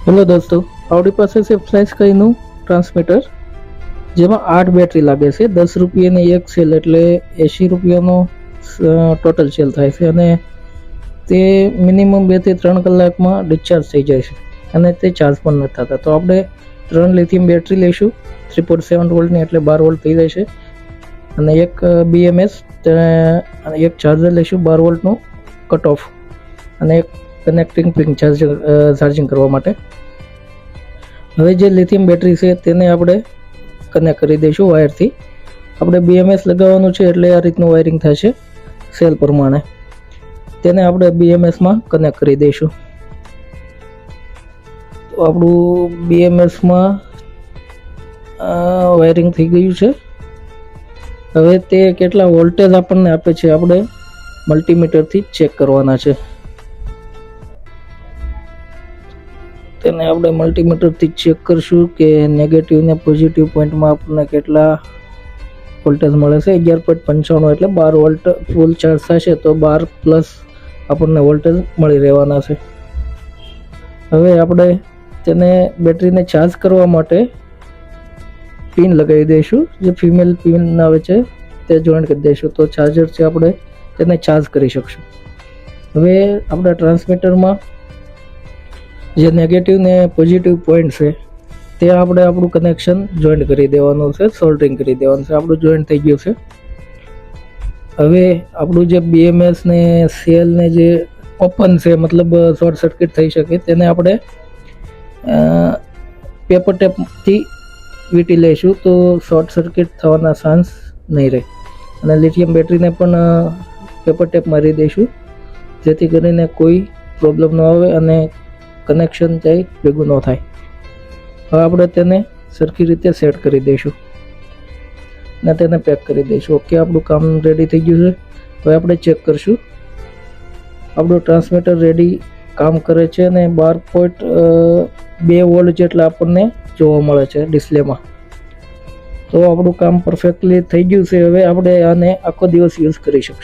Hello દોસ્તો, આપણી પાસે છે ફ્લેશ કઈનું ટ્રાન્સમીટર જેમાં 8 બેટરી લાગે છે. 10 રૂપિયાની એક સેલ એટલે 80 રૂપિયાનો ટોટલ સેલ થાય છે અને તે મિનિમમ 2 થી 3 કલાકમાં ડિસ્ચાર્જ થઈ જાય છે અને તે ચાર્જ પણ નથી થતા. તો આપણે 3 લિથિયમ બેટરી લઈશું 3.7 વોલ્ટની એટલે 12 વોલ્ટ થઈ જાય છે અને એક BMS અને એક ચાર્જર લઈશું 12 વોલ્ટનું કટ ઓફ અને એક કનેક્ટિંગ પિન ચાર્જિંગ કરવા માટે. હવે જે લિથિયમ બેટરી છે તેને આપણે કનેક્ટ કરી દઈશું વાયરથી. આપણે BMS લગાવવાનું છે એટલે આ રીતનું વાયરિંગ થશે સેલ પ્રમાણે. તેને આપણે BMSમાં કનેક્ટ કરી દઈશું. તો આપણું BMSમાં વાયરિંગ થઈ ગયું છે. હવે તે કેટલા વોલ્ટેજ આપણને આપે છે આપણે મલ્ટીમીટરથી ચેક કરવાના છે. તેને આપણે મલ્ટીમીટરથી ચેક કરશું કે નેગેટિવ ને પોઝિટિવ પોઈન્ટમાં આપણને કેટલા વોલ્ટેજ મળે છે. 11.95 એટલે 12 વોલ્ટ ફૂલ ચાર્જ થશે તો 12 પ્લસ આપણને વોલ્ટેજ મળી રહેવાના છે. હવે આપણે તેને બેટરીને ચાર્જ કરવા માટે પિન લગાવી દઈશું. જે ફિમેલ પિન આવે છે તે જોઈન્ટ કરી દઈશું તો ચાર્જરથી આપણે તેને ચાર્જ કરી શકશું. હવે આપણા ટ્રાન્સમીટરમાં જે નેગેટિવ ને પોઝિટિવ પોઈન્ટ છે તે આપણે આપણું કનેક્શન જોઈન્ટ કરી દેવાનું છે, સોલ્ડરિંગ કરી દેવાનું છે. આપણું જોઈન્ટ થઈ ગયું છે. હવે આપણું જે BMS ને સેલ ને જે ઓપન છે મતલબ શોર્ટ સર્કિટ થઈ શકે તેને આપણે પેપર ટેપથી વીંટી લઈશું તો શોર્ટ સર્કિટ થવાના ચાન્સ નહીં રહે. અને લિથિયમ બેટરીને પણ પેપર ટેપ મારી દઈશું જેથી કરીને કોઈ પ્રોબ્લેમ ન આવે અને કનેક્શન ત્યાં ભેગું ન થાય. હવે આપણે તેને સરખી રીતે સેટ કરી દઈશું અને તેને પેક કરી દઈશું. ઓકે, આપણું કામ રેડી થઈ ગયું છે. હવે આપણે ચેક કરશું. આપણું ટ્રાન્સમીટર રેડી કામ કરે છે અને 12.2 વોલ્ટ જેટલા આપણને જોવા મળે છે ડિસ્પ્લેમાં. તો આપણું કામ પરફેક્ટલી થઈ ગયું છે. હવે આપણે આને આખો દિવસ યુઝ કરી શકશું.